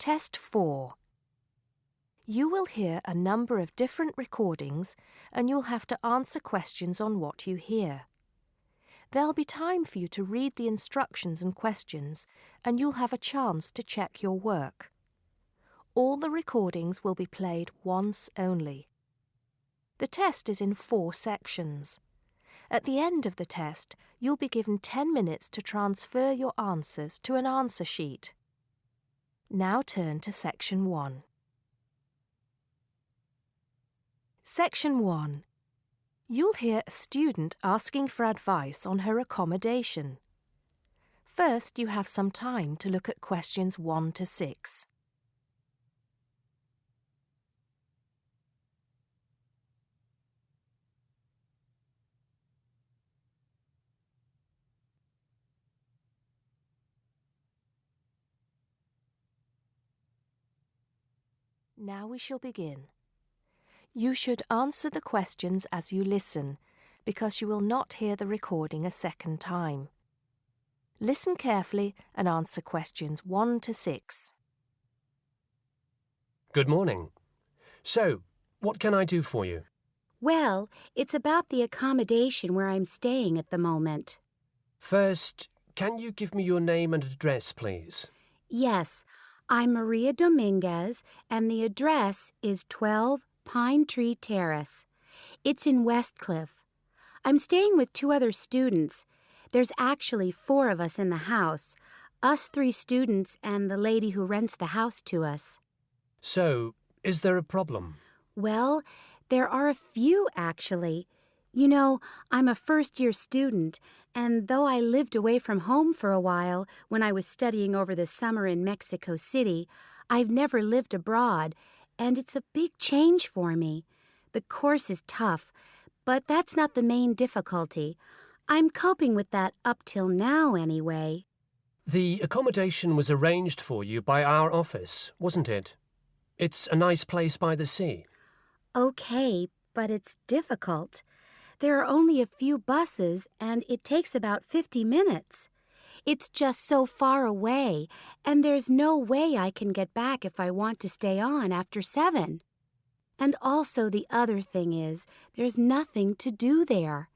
Test 4. You will hear a number of different recordings and you'll have to answer questions on what you hear. There'll be time for you to read the instructions and questions and you'll have a chance to check your work. All the recordings will be played once only. The test is in 4 sections. At the end of the test, you'll be given 10 minutes to transfer your answers to an answer sheet. Now turn to Section 1. Section 1. You'll hear a student asking for advice on her accommodation. First, you have some time to look at questions 1 to 6. Now we shall begin. You should answer the questions as you listen, because you will not hear the recording a second time. Listen carefully and answer questions 1 to 6. Good morning. So, what can I do for you? Well, it's about the accommodation where I'm staying at the moment. First, can you give me your name and address, please? Yes, I'm Maria Dominguez, and the address is 12 Pine Tree Terrace. It's in Westcliff. I'm staying with 2 other students. There's actually 4 of us in the house, us 3 students and the lady who rents the house to us. So, is there a problem? Well, there are a few, actually. You know, I'm a first-year student, and though I lived away from home for a while when I was studying over the summer in Mexico City, I've never lived abroad, and it's a big change for me. The course is tough, but that's not the main difficulty. I'm coping with that up till now, anyway. The accommodation was arranged for you by our office, wasn't it? It's a nice place by the sea. Okay, but it's difficult. There are only a few buses, and it takes about 50 minutes. It's just so far away, and there's no way I can get back if I want to stay on after 7. And also the other thing is, there's nothing to do there.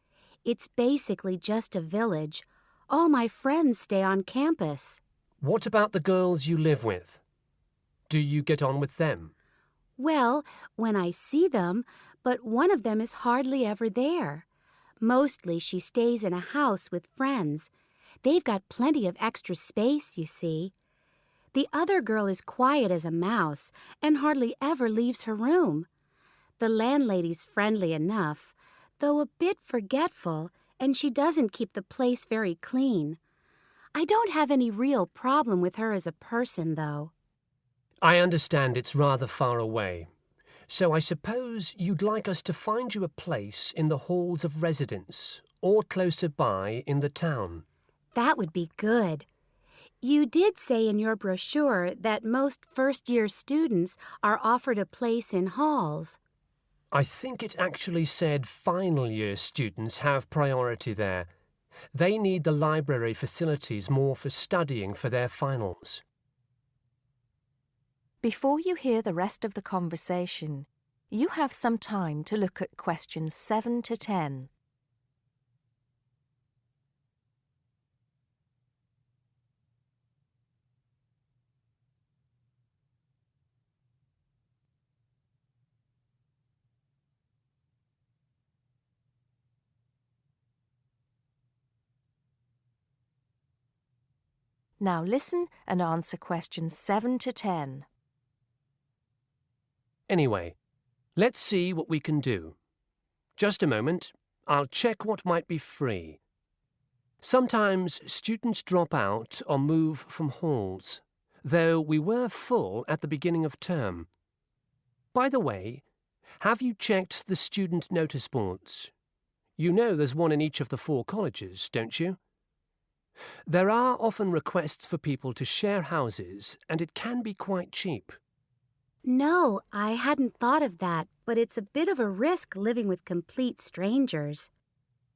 It's basically just a village. All my friends stay on campus. What about the girls you live with? Do you get on with them? Well, when I see them, but one of them is hardly ever there. Mostly she stays in a house with friends. They've got plenty of extra space, you see. The other girl is quiet as a mouse and hardly ever leaves her room. The landlady's friendly enough, though a bit forgetful, and she doesn't keep the place very clean. I don't have any real problem with her as a person, though. I understand it's rather far away. So I suppose you'd like us to find you a place in the halls of residence or closer by in the town. That would be good. You did say in your brochure that most first-year students are offered a place in halls. I think it actually said final-year students have priority there. They need the library facilities more for studying for their finals. Before you hear the rest of the conversation, you have some time to look at questions 7 to 10. Now listen and answer questions 7 to 10. Anyway, let's see what we can do. Just a moment, I'll check what might be free. Sometimes students drop out or move from halls, though we were full at the beginning of term. By the way, have you checked the student notice boards? You know there's one in each of the 4 colleges, don't you? There are often requests for people to share houses, and it can be quite cheap. No, I hadn't thought of that, but it's a bit of a risk living with complete strangers.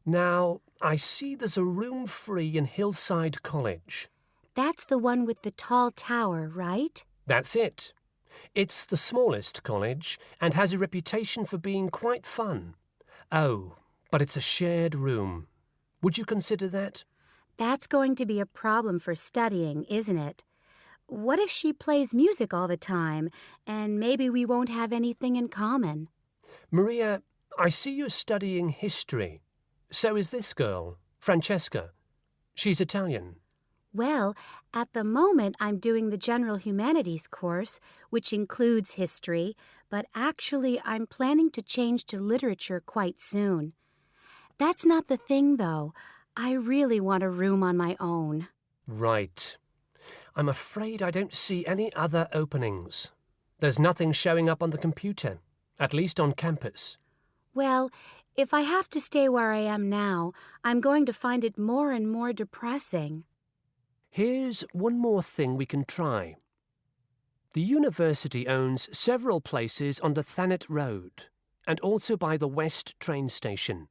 Now, I see there's a room free in Hillside College. That's the one with the tall tower, right? That's it. It's the smallest college and has a reputation for being quite fun. Oh, but it's a shared room. Would you consider that? That's going to be a problem for studying, isn't it? What if she plays music all the time, and maybe we won't have anything in common? Maria, I see you're studying history. So is this girl, Francesca. She's Italian. Well, at the moment I'm doing the General Humanities course, which includes history, but actually I'm planning to change to literature quite soon. That's not the thing, though. I really want a room on my own. Right. I'm afraid I don't see any other openings. There's nothing showing up on the computer, at least on campus. Well, if I have to stay where I am now, I'm going to find it more and more depressing. Here's one more thing we can try. The university owns several places on the Thanet Road and also by the West train station.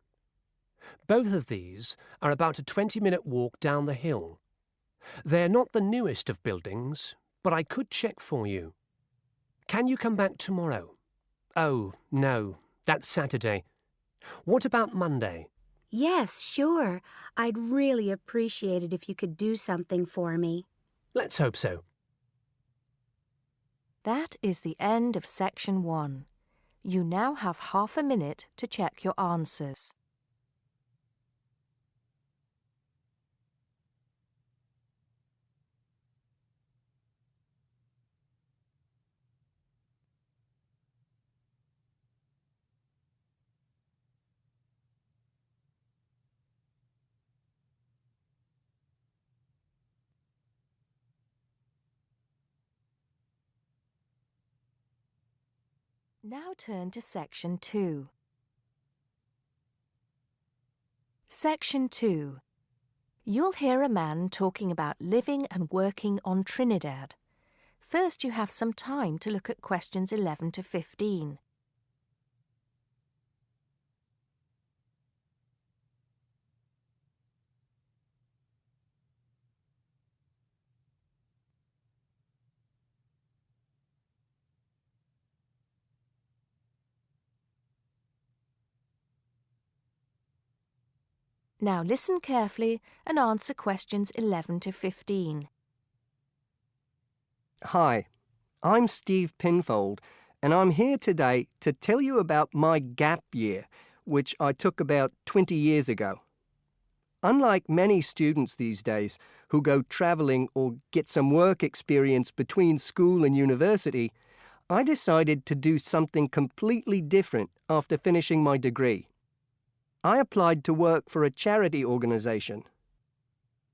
Both of these are about a 20-minute walk down the hill. They're not the newest of buildings, but I could check for you. Can you come back tomorrow? Oh, no, that's Saturday. What about Monday? Yes, sure. I'd really appreciate it if you could do something for me. Let's hope so. That is the end of section 1. You now have half a minute to check your answers. Now turn to section 2. Section 2. You'll hear a man talking about living and working on Trinidad. First, you have some time to look at questions 11 to 15. Now listen carefully and answer questions 11 to 15. Hi, I'm Steve Pinfold, and I'm here today to tell you about my gap year, which I took about 20 years ago. Unlike many students these days who go travelling or get some work experience between school and university, I decided to do something completely different after finishing my degree. I applied to work for a charity organisation.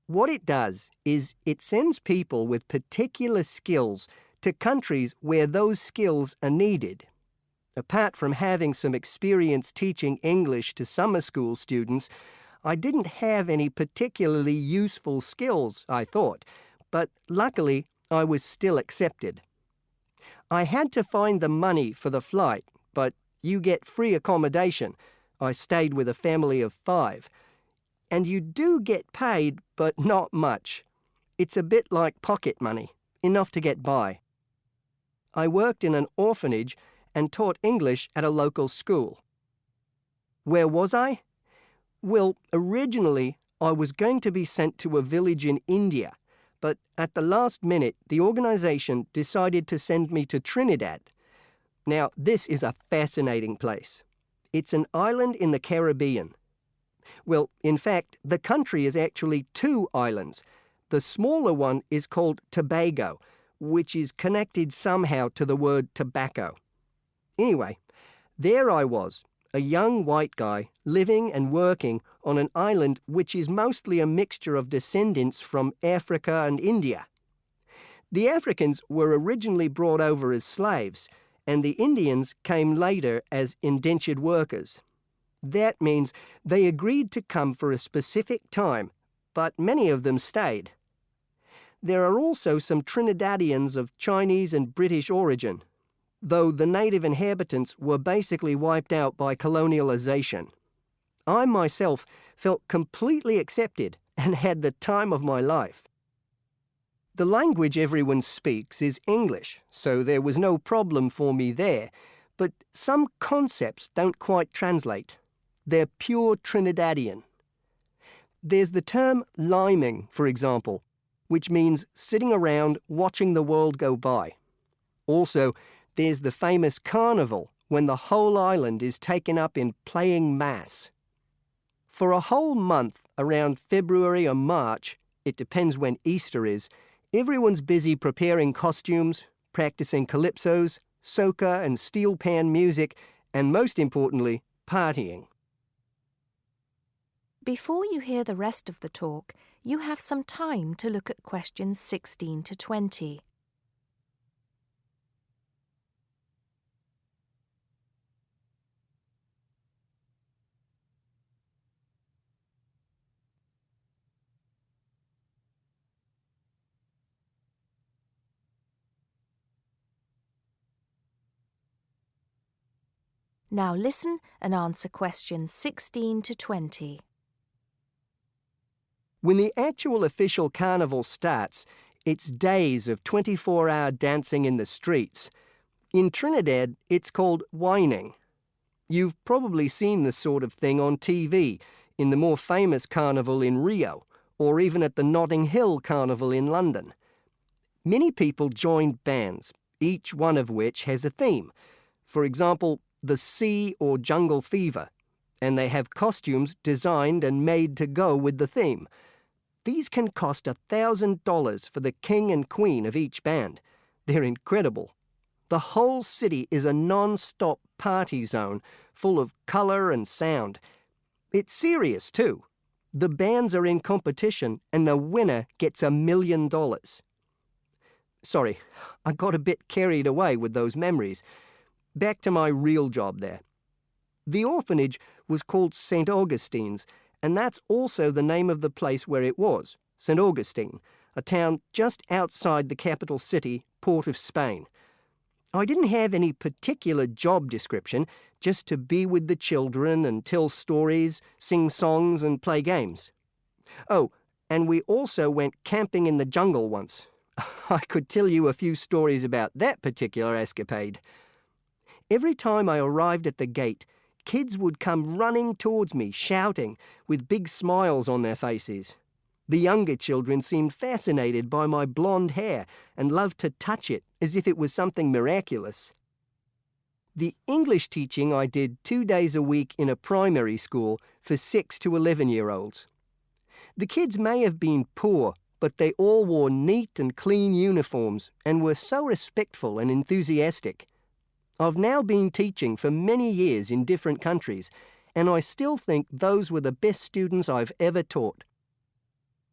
What it does is it sends people with particular skills to countries where those skills are needed. Apart from having some experience teaching English to summer school students, I didn't have any particularly useful skills, I thought, but luckily I was still accepted. I had to find the money for the flight, but you get free accommodation. I stayed with a family of 5. And you do get paid, but not much. It's a bit like pocket money, enough to get by. I worked in an orphanage and taught English at a local school. Where was I? Well, originally I was going to be sent to a village in India, but at the last minute the organisation decided to send me to Trinidad. Now, this is a fascinating place. It's an island in the Caribbean. Well, in fact, the country is actually 2 islands. The smaller one is called Tobago, which is connected somehow to the word tobacco. Anyway, there I was, a young white guy living and working on an island which is mostly a mixture of descendants from Africa and India. The Africans were originally brought over as slaves, and the Indians came later as indentured workers. That means they agreed to come for a specific time, but many of them stayed. There are also some Trinidadians of Chinese and British origin, though the native inhabitants were basically wiped out by colonialization. I myself felt completely accepted and had the time of my life. The language everyone speaks is English, so there was no problem for me there, but some concepts don't quite translate. They're pure Trinidadian. There's the term liming, for example, which means sitting around watching the world go by. Also, there's the famous carnival, when the whole island is taken up in playing mass. For a whole month, around February or March, it depends when Easter is, everyone's busy preparing costumes, practicing calypsos, soca and steel pan music, and most importantly, partying. Before you hear the rest of the talk, you have some time to look at questions 16 to 20. Now listen and answer questions 16 to 20. When the actual official carnival starts, it's days of 24-hour dancing in the streets. In Trinidad, it's called whining. You've probably seen this sort of thing on TV, in the more famous carnival in Rio, or even at the Notting Hill Carnival in London. Many people joined bands, each one of which has a theme. For example, the Sea or Jungle Fever, and they have costumes designed and made to go with the theme. These can cost $1,000 for the king and queen of each band. They're incredible. The whole city is a non-stop party zone, full of colour and sound. It's serious too. The bands are in competition and the winner gets $1 million. Sorry, I got a bit carried away with those memories. Back to my real job there. The orphanage was called St. Augustine's, and that's also the name of the place where it was, St. Augustine, a town just outside the capital city, Port of Spain. I didn't have any particular job description, just to be with the children and tell stories, sing songs and play games. Oh, and we also went camping in the jungle once. I could tell you a few stories about that particular escapade. Every time I arrived at the gate, kids would come running towards me, shouting, with big smiles on their faces. The younger children seemed fascinated by my blonde hair and loved to touch it as if it was something miraculous. The English teaching I did 2 days a week in a primary school for 6 to 11-year-olds. The kids may have been poor, but they all wore neat and clean uniforms and were so respectful and enthusiastic. I've now been teaching for many years in different countries, and I still think those were the best students I've ever taught.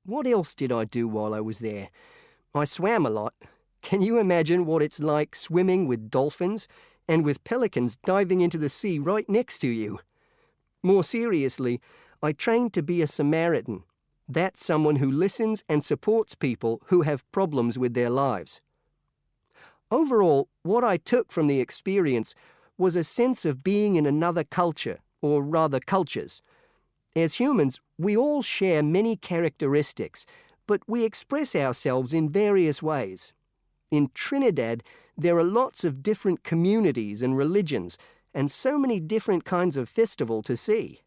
What else did I do while I was there? I swam a lot. Can you imagine what it's like swimming with dolphins and with pelicans diving into the sea right next to you? More seriously, I trained to be a Samaritan. That's someone who listens and supports people who have problems with their lives. Overall, what I took from the experience was a sense of being in another culture, or rather cultures. As humans, we all share many characteristics, but we express ourselves in various ways. In Trinidad, there are lots of different communities and religions, and so many different kinds of festival to see.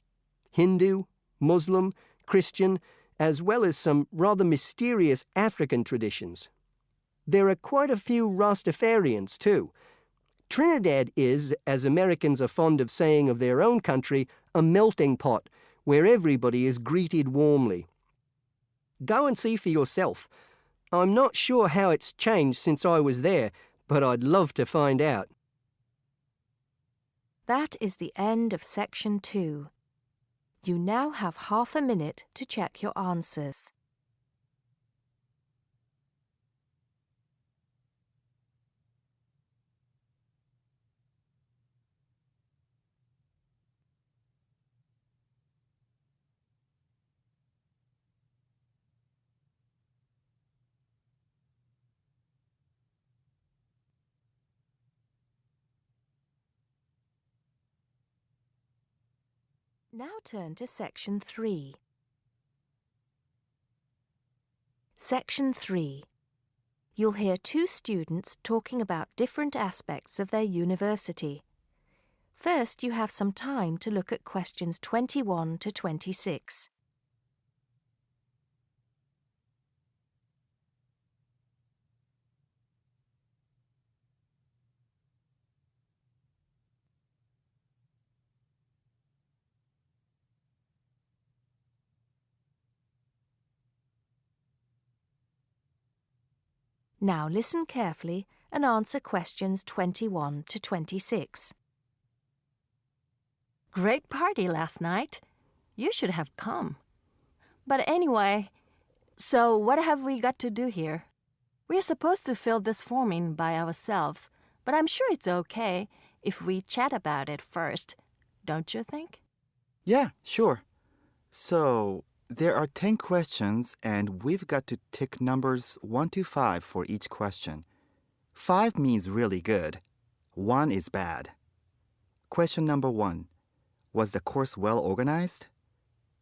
Hindu, Muslim, Christian, as well as some rather mysterious African traditions. There are quite a few Rastafarians too. Trinidad is, as Americans are fond of saying of their own country, a melting pot where everybody is greeted warmly. Go and see for yourself. I'm not sure how it's changed since I was there, but I'd love to find out. That is the end of section 2. You now have half a minute to check your answers. Now turn to section 3. Section 3. You'll hear two students talking about different aspects of their university. First, you have some time to look at questions 21 to 26. Now listen carefully and answer questions 21 to 26. Great party last night. You should have come. But anyway, so what have we got to do here? We're supposed to fill this form in by ourselves, but I'm sure it's okay if we chat about it first, don't you think? Yeah, sure. So, there are 10 questions, and we've got to tick numbers 1 to 5 for each question. 5 means really good. 1 is bad. Question number 1. Was the course well organized?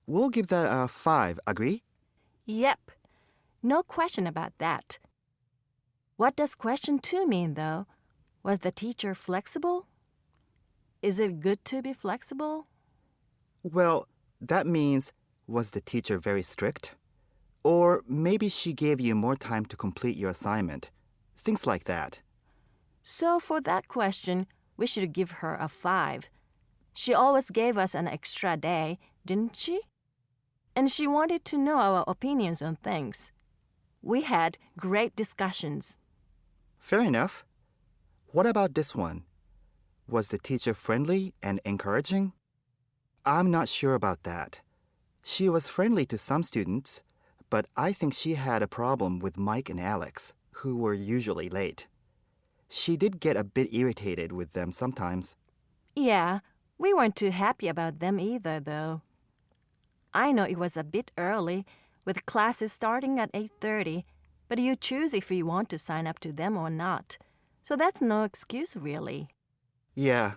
We'll give that a 5, agree? Yep. No question about that. What does question 2 mean, though? Was the teacher flexible? Is it good to be flexible? Well, that means, was the teacher very strict? Or maybe she gave you more time to complete your assignment. Things like that. So for that question, we should give her a 5. She always gave us an extra day, didn't she? And she wanted to know our opinions on things. We had great discussions. Fair enough. What about this one? Was the teacher friendly and encouraging? I'm not sure about that. She was friendly to some students, but I think she had a problem with Mike and Alex, who were usually late. She did get a bit irritated with them sometimes. Yeah, we weren't too happy about them either, though. I know it was a bit early, with classes starting at 8:30, but you choose if you want to sign up to them or not. So that's no excuse, really. Yeah,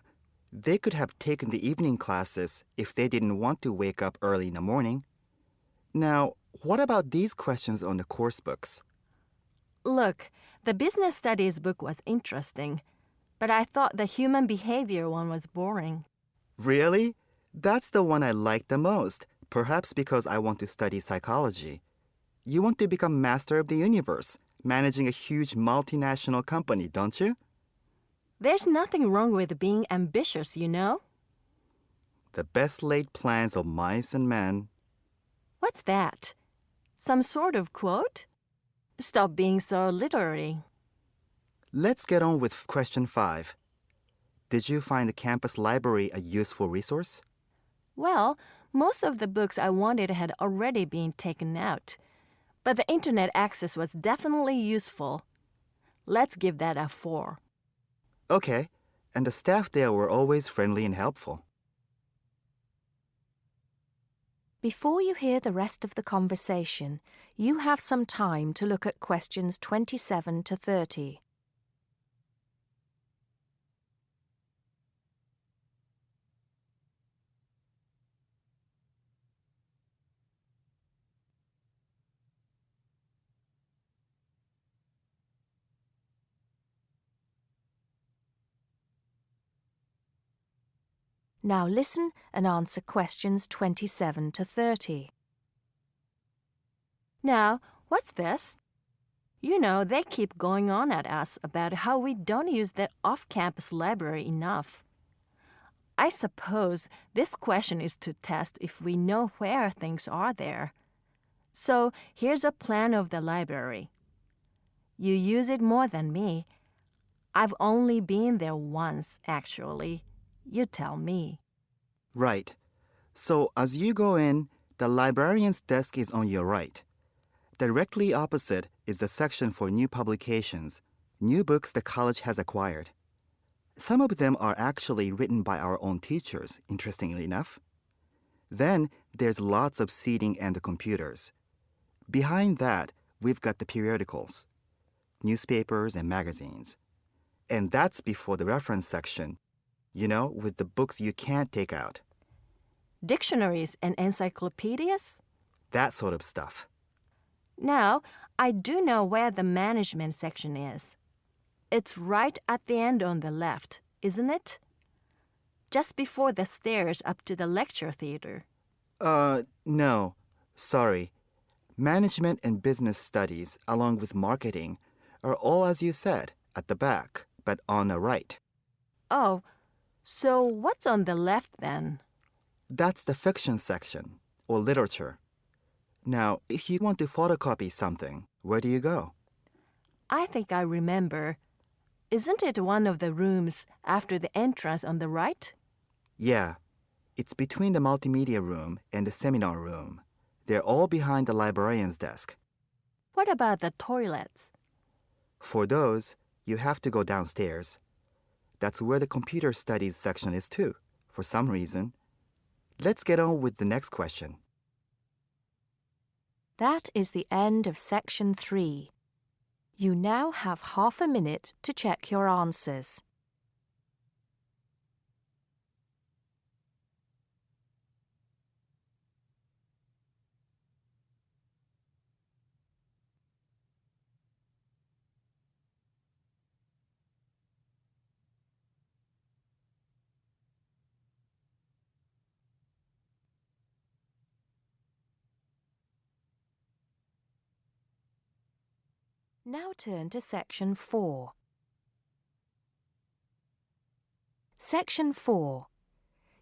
they could have taken the evening classes if they didn't want to wake up early in the morning. Now, what about these questions on the course books? Look, the business studies book was interesting, but I thought the human behavior one was boring. Really? That's the one I like the most, perhaps because I want to study psychology. You want to become master of the universe, managing a huge multinational company, don't you? There's nothing wrong with being ambitious, you know? The best laid plans of mice and men. What's that? Some sort of quote? Stop being so literary. Let's get on with question 5. Did you find the campus library a useful resource? Well, most of the books I wanted had already been taken out, but the internet access was definitely useful. Let's give that a 4. Okay, and the staff there were always friendly and helpful. Before you hear the rest of the conversation, you have some time to look at questions 27 to 30. Now listen and answer questions 27 to 30. Now, what's this? You know, they keep going on at us about how we don't use the off-campus library enough. I suppose this question is to test if we know where things are there. So here's a plan of the library. You use it more than me. I've only been there once, actually. You tell me. Right. So as you go in, the librarian's desk is on your right. Directly opposite is the section for new publications, new books the college has acquired. Some of them are actually written by our own teachers, interestingly enough. Then there's lots of seating and the computers. Behind that, we've got the periodicals, newspapers and magazines. And that's before the reference section, you know, with the books you can't take out. Dictionaries and encyclopedias? That sort of stuff. Now, I do know where the management section is. It's right at the end on the left, isn't it? Just before the stairs up to the lecture theater. No. Sorry. Management and business studies, along with marketing, are all, as you said, at the back, but on the right. Oh, so what's on the left then? That's the fiction section, or literature. Now, if you want to photocopy something, where do you go? I think I remember. Isn't it one of the rooms after the entrance on the right? Yeah. It's between the multimedia room and the seminar room. They're all behind the librarian's desk. What about the toilets? For those, you have to go downstairs. That's where the computer studies section is too, for some reason. Let's get on with the next question. That is the end of section 3. You now have half a minute to check your answers. Now turn to section 4. Section 4.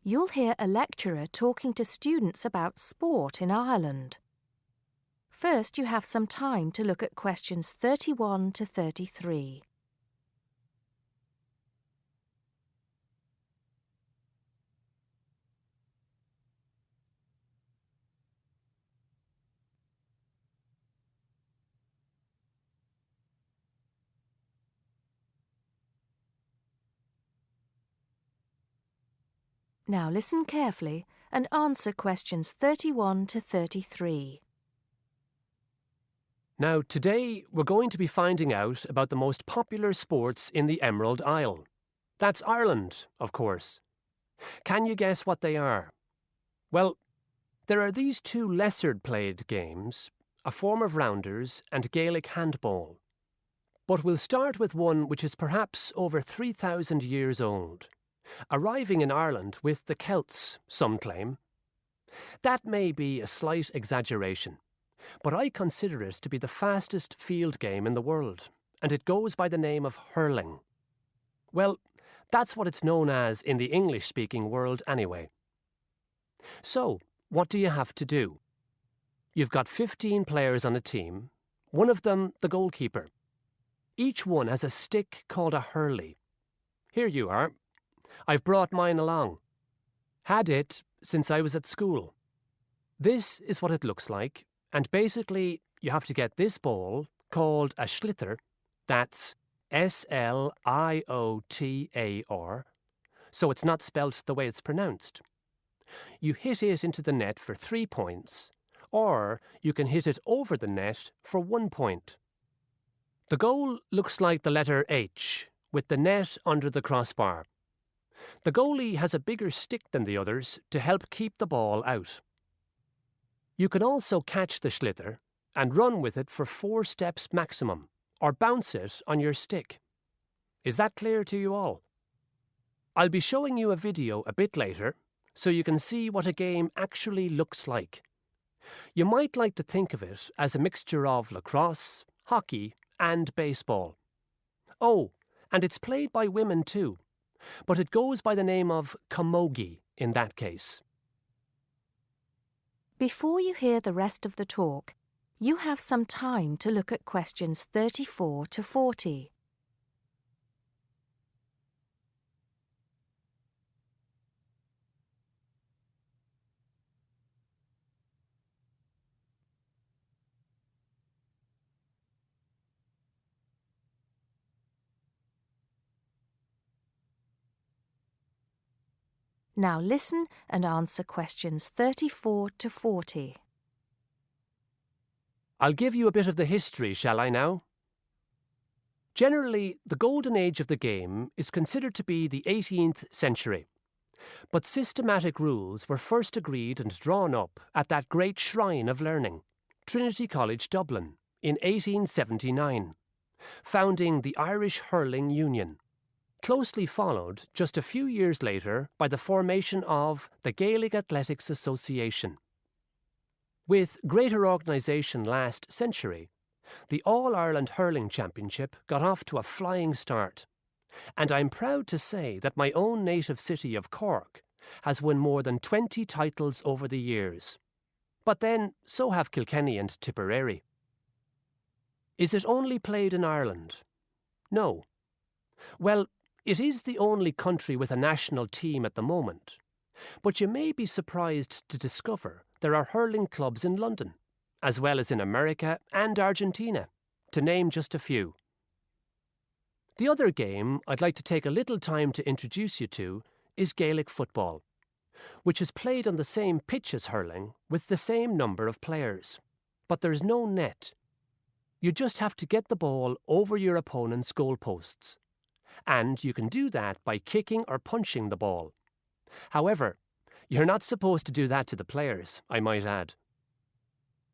You'll hear a lecturer talking to students about sport in Ireland. First, you have some time to look at questions 31 to 33. Now listen carefully and answer questions 31 to 33. Now, today we're going to be finding out about the most popular sports in the Emerald Isle. That's Ireland, of course. Can you guess what they are? Well, there are these two lesser-played games, a form of rounders and Gaelic handball. But we'll start with one which is perhaps over 3,000 years old, arriving in Ireland with the Celts, some claim. That may be a slight exaggeration, but I consider it to be the fastest field game in the world, and it goes by the name of hurling. Well, that's what it's known as in the English-speaking world anyway. So, what do you have to do? You've got 15 players on a team, one of them the goalkeeper. Each one has a stick called a hurley. Here you are. I've brought mine along. Had it since I was at school. This is what it looks like, and basically you have to get this ball, called a sliotar, that's S-L-I-O-T-A-R, so it's not spelt the way it's pronounced. You hit it into the net for 3 points, or you can hit it over the net for 1 point. The goal looks like the letter H, with the net under the crossbar. The goalie has a bigger stick than the others to help keep the ball out. You can also catch the sliotar and run with it for 4 steps maximum, or bounce it on your stick. Is that clear to you all? I'll be showing you a video a bit later, so you can see what a game actually looks like. You might like to think of it as a mixture of lacrosse, hockey, and baseball. Oh, and it's played by women too, but it goes by the name of camogie in that case. Before you hear the rest of the talk, you have some time to look at questions 34 to 40. Now listen and answer questions 34 to 40. I'll give you a bit of the history, shall I now? Generally, the golden age of the game is considered to be the 18th century. But systematic rules were first agreed and drawn up at that great shrine of learning, Trinity College Dublin, in 1879, founding the Irish Hurling Union, closely followed just a few years later by the formation of the Gaelic Athletics Association. With greater organisation last century, the All-Ireland Hurling Championship got off to a flying start, and I'm proud to say that my own native city of Cork has won more than 20 titles over the years. But then, so have Kilkenny and Tipperary. Is it only played in Ireland? No. Well, it is the only country with a national team at the moment. But you may be surprised to discover there are hurling clubs in London, as well as in America and Argentina, to name just a few. The other game I'd like to take a little time to introduce you to is Gaelic football, which is played on the same pitch as hurling with the same number of players. But there's no net. You just have to get the ball over your opponent's goalposts. And you can do that by kicking or punching the ball. However, you're not supposed to do that to the players, I might add.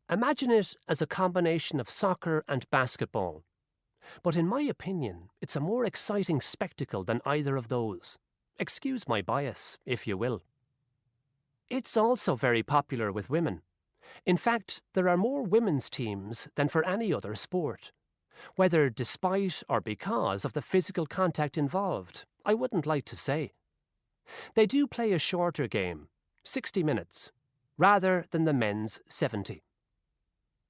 Imagine it as a combination of soccer and basketball. But in my opinion, it's a more exciting spectacle than either of those. Excuse my bias, if you will. It's also very popular with women. In fact, there are more women's teams than for any other sport. Whether despite or because of the physical contact involved, I wouldn't like to say. They do play a shorter game, 60 minutes, rather than the men's 70.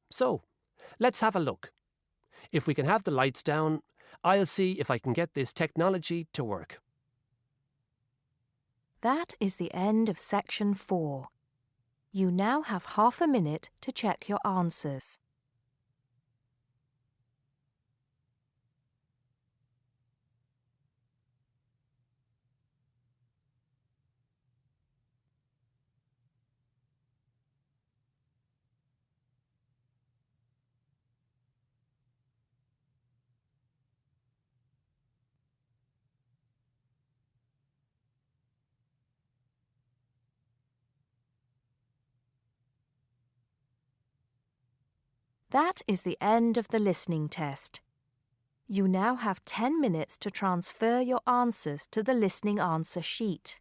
So, let's have a look. If we can have the lights down, I'll see if I can get this technology to work. That is the end of section 4. You now have half a minute to check your answers. That is the end of the listening test. You now have 10 minutes to transfer your answers to the listening answer sheet.